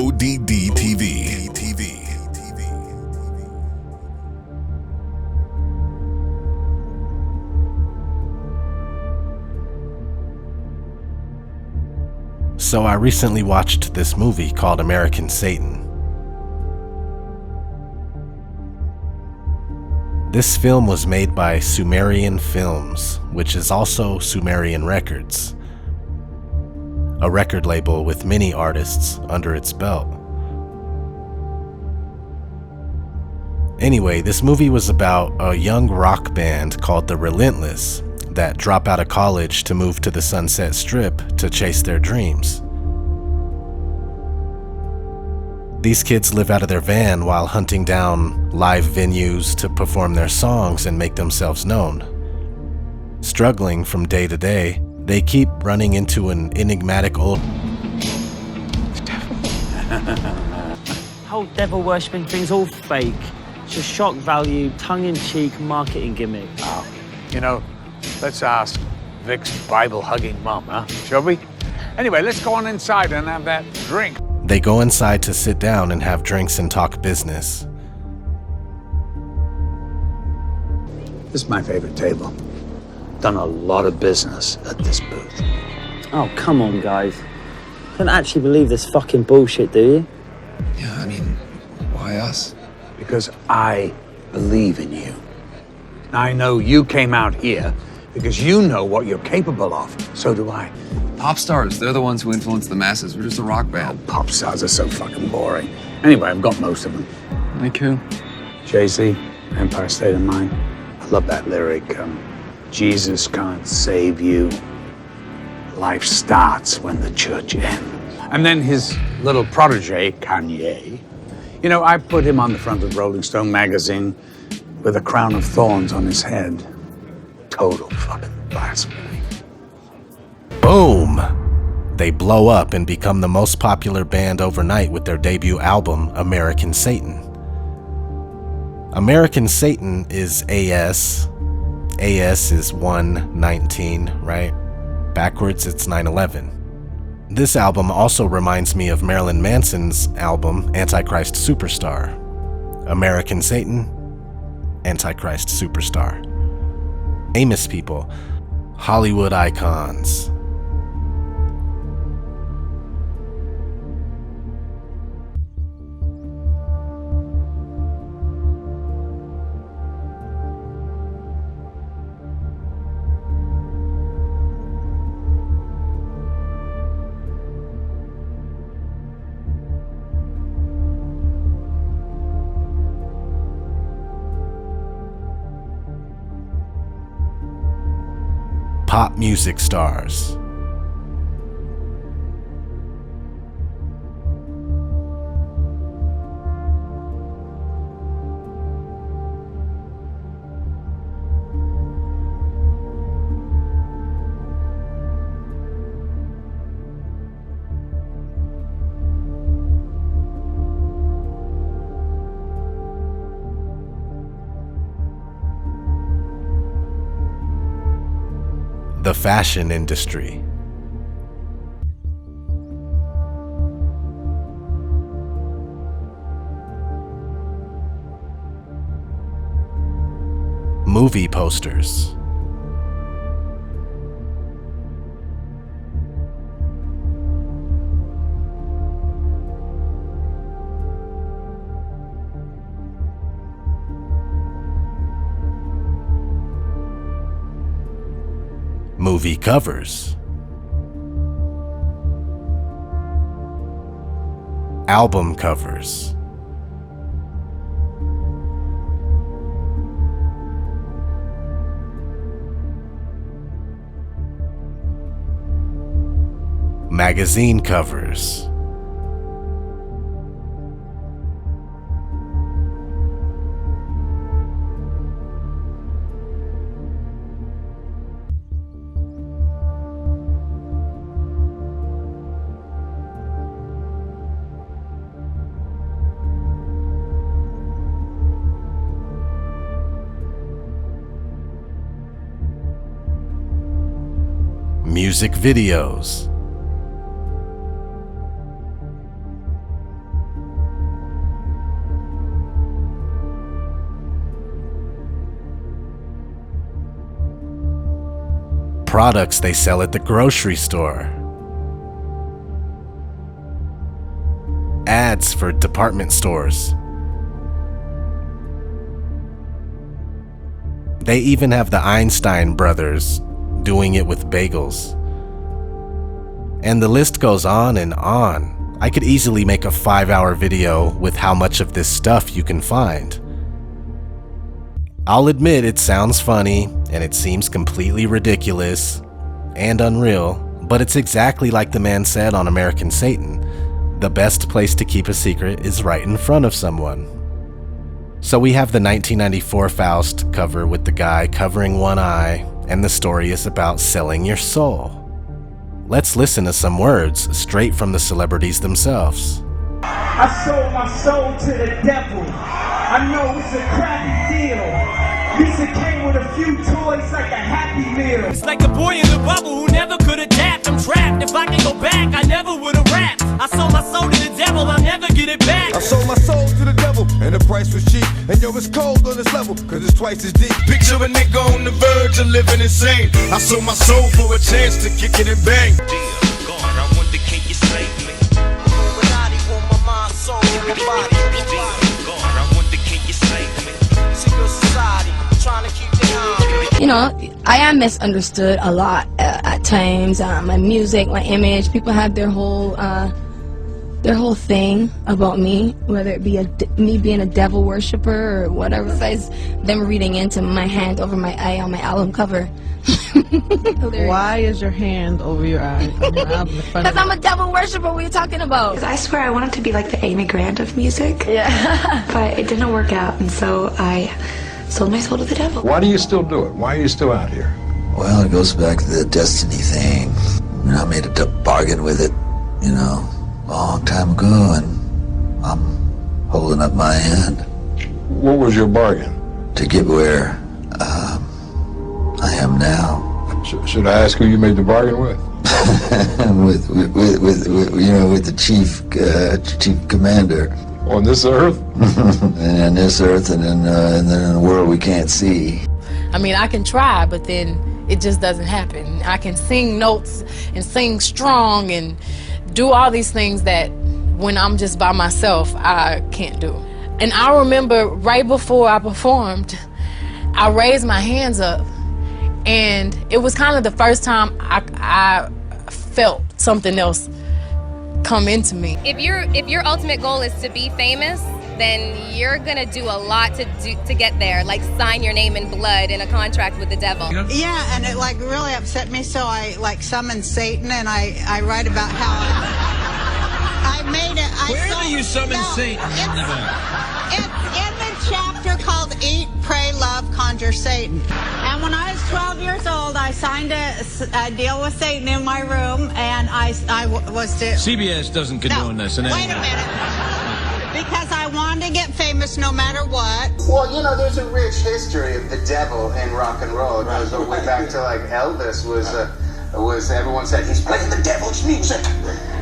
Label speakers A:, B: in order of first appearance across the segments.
A: ODD TV.
B: So I recently watched this movie called American Satan. This film was made by Sumerian Films, which is also Sumerian Records, a record label with many artists under its belt. Anyway, this movie was about a young rock band called The Relentless that drop out of college to move to the Sunset Strip to chase their dreams. These kids live out of their van while hunting down live venues to perform their songs and make themselves known. Struggling from day to day, they keep running into an enigmatic old...
C: Whole devil worshipping thing's all fake. It's a shock value, tongue-in-cheek marketing gimmick.
D: Oh, you know, let's ask Vic's Bible-hugging mom, huh? Shall we? Anyway, let's go on inside and have that drink.
B: They go inside to sit down and have drinks and talk business.
D: This is my favorite table. Done a lot of business at this booth.
C: Oh, come on, guys. Don't actually believe this fucking bullshit, do you?
E: Yeah, I mean, why us?
D: Because I believe in you. I know you came out here because you know what you're capable of. So do I.
E: Pop stars, they're the ones who influence the masses. We're just a rock band.
D: Pop stars are so fucking boring. Anyway, I've got most of them.
E: Like who?
D: Jay-Z, Empire State of Mind. I love that lyric. Jesus can't save you. Life starts when the church ends. And then his little protege, Kanye. You know, I put him on the front of Rolling Stone magazine with a crown of thorns on his head. Total fucking blasphemy.
B: Boom! They blow up and become the most popular band overnight with their debut album, American Satan. American Satan is AS. AS is 119, right? Backwards, it's 9/11. This album also reminds me of Marilyn Manson's album, Antichrist Superstar. American Satan, Antichrist Superstar. Famous people, Hollywood icons. Pop music stars. The fashion industry. Movie posters. Movie covers. Album covers. Magazine covers. Music videos. products they sell at the grocery store, ads for department stores. They even have the Einstein brothers doing it with bagels. And the list goes on and on. I could easily make a 5-hour video with how much of this stuff you can find. I'll admit it sounds funny and it seems completely ridiculous and unreal, but it's exactly like the man said on American Satan. The best place to keep a secret is right in front of someone. So we have the 1994 Faust cover with the guy covering one eye, and the story is about selling your soul. Let's listen to some words straight from the celebrities themselves.
A: I sold my soul to the devil. I know it's a crappy deal. Lisa came with a few toys like a Happy Meal.
F: It's like the boy in the bubble who never could adapt. I'm trapped. If I can go back, I never would have rapped. I sold my soul to the devil, I'll never get it back.
G: I sold my soul to the devil, and the price was cheap. And yo, it's cold on this level, cause it's twice as deep. Picture a nigga on the verge of living insane. I sold my soul for a chance to kick it and bang.
H: Dear God, I wonder, can you save me? Illuminati want my mind, soul, and my body. Dear God, I wonder, can you save me? Secret society, trying to keep the army.
I: You know, I am misunderstood a lot at times. My music, my image, people have their whole thing about me, whether it be me being a devil worshiper or whatever. Besides them reading into my hand over my eye on my album cover.
J: Why is your hand over your eye on your album in front of
I: Because I'm a devil worshiper. What are you talking about?
K: Because I swear I wanted to be like the Amy Grant of music.
I: Yeah.
K: But it didn't work out, and so I sold my soul to the devil.
D: Why do you still do it? Why are you still out here?
L: Well, it goes back to the destiny thing. You know, I made a bargain with it, you know, a long time ago, and I'm holding up my hand.
D: What was your bargain?
L: To get where I am now.
D: Should I ask who you made the bargain with?
L: with the chief commander.
D: On this earth?
L: And on this earth, and then in a world we can't see.
J: I mean, I can try, but then it just doesn't happen. I can sing notes and sing strong and do all these things that when I'm just by myself, I can't do. And I remember right before I performed, I raised my hands up, and it was kind of the first time I felt something else come into me.
M: If your ultimate goal is to be famous, then you're gonna do a lot to get there, like sign your name in blood in a contract with the devil.
N: Yeah, and it like really upset me, so I like summoned Satan, and I write about how I made it.
F: Where do you summon Satan?
N: It's in the chapter called Eat, Pray, Love, Conjure Satan. And when I was 12 years old, I signed a deal with Satan in my room, and I was to...
F: CBS doesn't condone this.
N: Wait a minute. Because I wanted to get famous no matter what.
O: Well, you know, there's a rich history of the devil in rock and roll. It goes all the way back to, like, Elvis was everyone said, he's playing the devil's music.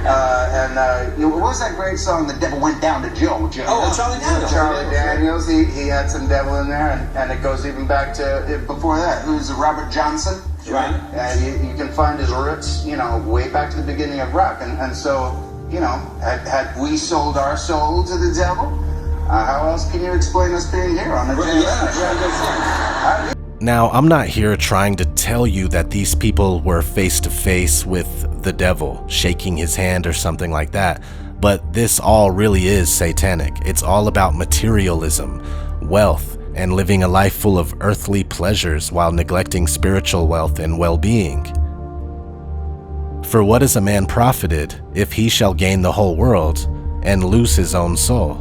O: What was that great song, The Devil Went Down to Georgia?
H: Oh, Charlie Daniels.
O: Charlie Daniels, he had some devil in there, and it goes even back to, before that, who's Robert Johnson?
H: Right.
O: And you can find his roots, you know, way back to the beginning of rock. And so, you know, had we sold our soul to the devil, how else can you explain us being here on the
B: Now, I'm not here trying to tell you that these people were face to face with the devil, shaking his hand or something like that, but this all really is satanic. It's all about materialism, wealth, and living a life full of earthly pleasures while neglecting spiritual wealth and well-being. For what is a man profited if he shall gain the whole world and lose his own soul?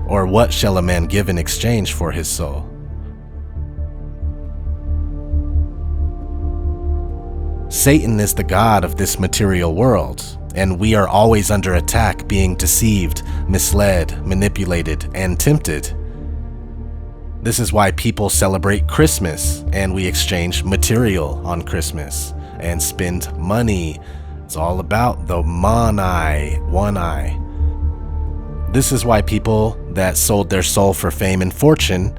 B: Or what shall a man give in exchange for his soul? Satan is the god of this material world, and we are always under attack, being deceived, misled, manipulated, and tempted. This is why people celebrate Christmas, and we exchange material on Christmas and spend money. It's all about the one eye. This is why people that sold their soul for fame and fortune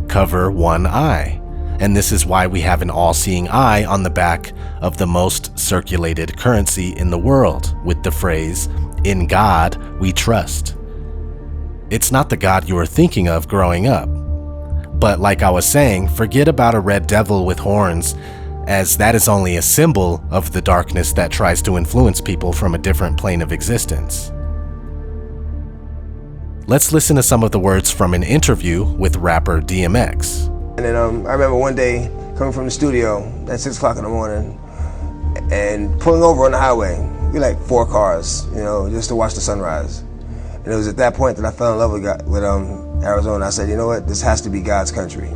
B: cover one eye. and this is why we have an all-seeing eye on the back of the most circulated currency in the world with the phrase, "In God we trust." It's not the God you were thinking of growing up. But like I was saying, forget about a red devil with horns, as that is only a symbol of the darkness that tries to influence people from a different plane of existence. Let's listen to some of the words from an interview with rapper DMX.
P: And then I remember one day coming from the studio at 6 o'clock in the morning and pulling over on the highway. We like 4 cars, just to watch the sunrise. And it was at that point that I fell in love with Arizona. I said, you know what, this has to be God's country.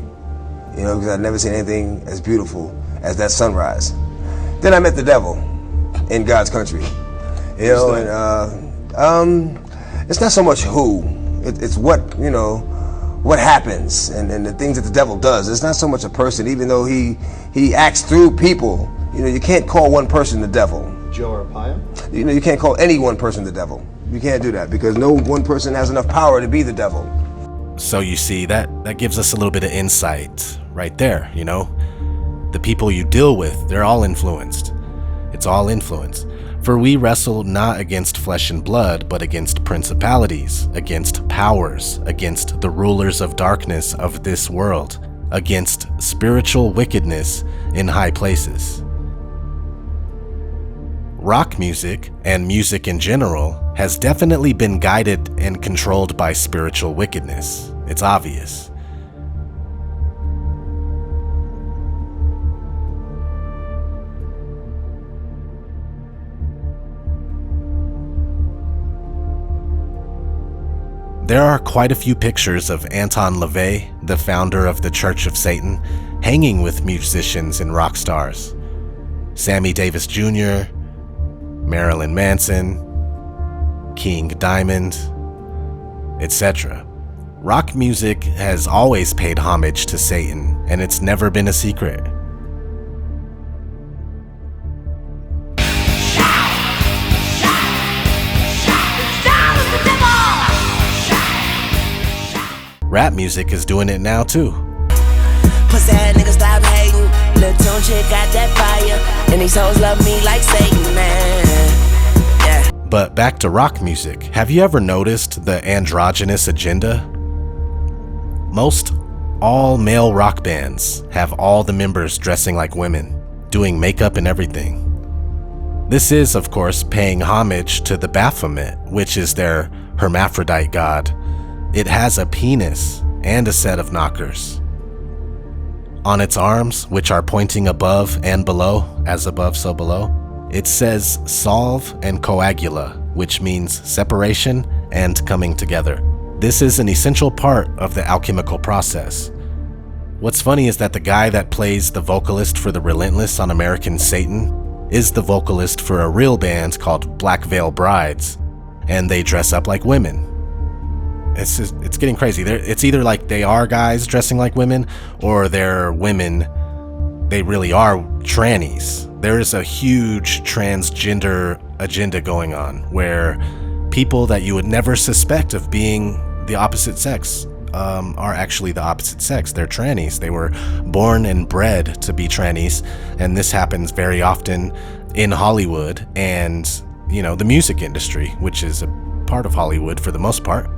P: Because I'd never seen anything as beautiful as that sunrise. Then I met the devil in God's country. It's not so much who, it's what happens and the things that the devil does. It's not so much a person, even though he acts through people. You can't call one person the devil.
Q: Joe Arpaio?
P: You can't call any one person the devil. You can't do that because no one person has enough power to be the devil.
B: So you see, that gives us a little bit of insight right there, The people you deal with, they're all influenced. It's all influence. For we wrestle not against flesh and blood, but against principalities, against powers, against the rulers of darkness of this world, against spiritual wickedness in high places. Rock music, and music in general, has definitely been guided and controlled by spiritual wickedness. It's obvious. There are quite a few pictures of Anton LaVey, the founder of the Church of Satan, hanging with musicians and rock stars. Sammy Davis Jr., Marilyn Manson, King Diamond, etc. Rock music has always paid homage to Satan, and it's never been a secret. Rap music is doing it now too.
R: Pussy ass nigga stop hating. Lil' Tune chick got that fire, and these hoes love me like Satan, man. Yeah.
B: But back to rock music. Have you ever noticed the androgynous agenda? Most all male rock bands have all the members dressing like women, doing makeup and everything. This is, of course, paying homage to the Baphomet, which is their hermaphrodite god. It has a penis and a set of knockers. On its arms, which are pointing above and below, as above so below, it says solve and coagula, which means separation and coming together. This is an essential part of the alchemical process. What's funny is that the guy that plays the vocalist for the Relentless on American Satan is the vocalist for a real band called Black Veil Brides, and they dress up like women. It's getting crazy. It's either like they are guys dressing like women, or they're women. They really are trannies. There is a huge transgender agenda going on where people that you would never suspect of being the opposite sex are actually the opposite sex. They're trannies. They were born and bred to be trannies, and this happens very often in Hollywood and, the music industry, which is a part of Hollywood for the most part.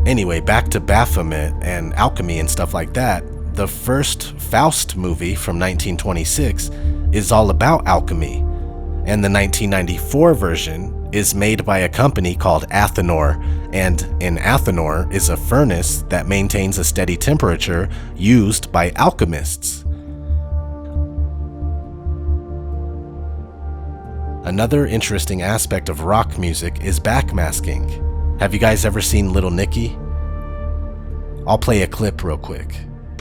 B: Anyway, back to Baphomet and alchemy and stuff like that. The first Faust movie from 1926 is all about alchemy, and the 1994 version is made by a company called Athenor, and in Athenor is a furnace that maintains a steady temperature used by alchemists. Another interesting aspect of rock music is backmasking. Have you guys ever seen Little Nicky? I'll play a clip real quick.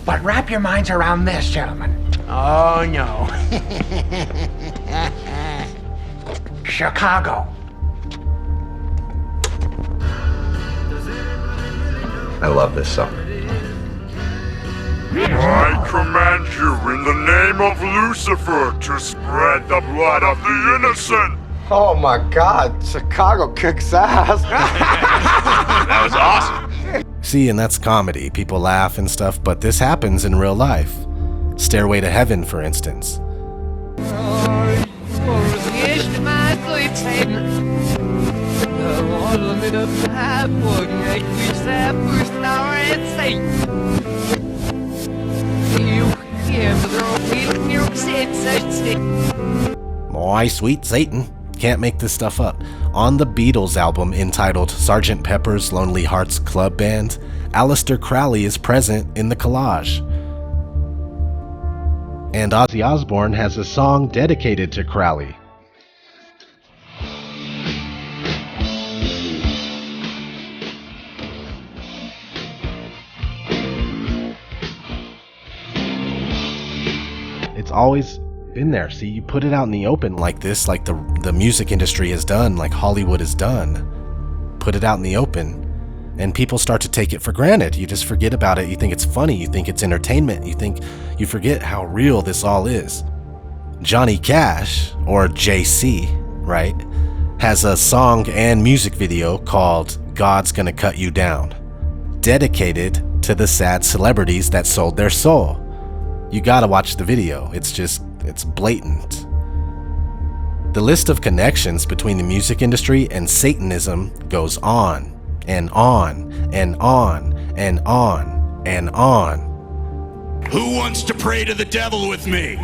S: But wrap your minds around this, gentlemen. Oh no. Chicago.
T: I love this song.
Q: I command you in the name of Lucifer to spread the blood of the innocent.
S: Oh my God, Chicago kicks ass.
Q: That was awesome.
B: See, and that's comedy. People laugh and stuff, but this happens in real life. Stairway to Heaven, for instance. My sweet Satan. Can't make this stuff up. On the Beatles album entitled Sgt. Pepper's Lonely Hearts Club Band, Aleister Crowley is present in the collage. And Ozzy Osbourne has a song dedicated to Crowley. It's always been there. See, you put it out in the open like this, like the music industry has done, like Hollywood has done. Put it out in the open, and people start to take it for granted. You just forget about it. You think it's funny. You think it's entertainment. You forget how real this all is. Johnny Cash, or JC, right, has a song and music video called God's Gonna Cut You Down, dedicated to the sad celebrities that sold their soul. You gotta watch the video. It's blatant. The list of connections between the music industry and Satanism goes on and on and on and on and on.
G: Who wants to pray to the devil with me?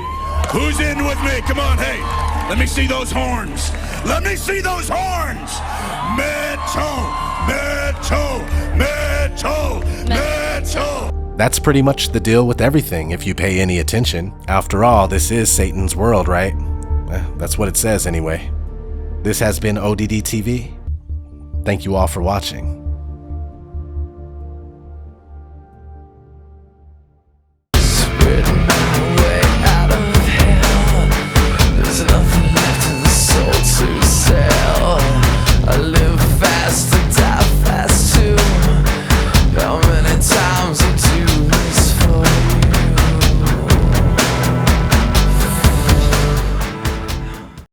G: Who's in with me? Come on, hey. Let me see those horns. Let me see those horns. Metal, metal, metal, metal.
B: That's pretty much the deal with everything if you pay any attention. After all, this is Satan's world, right? That's what it says anyway. This has been ODD TV. Thank you all for watching.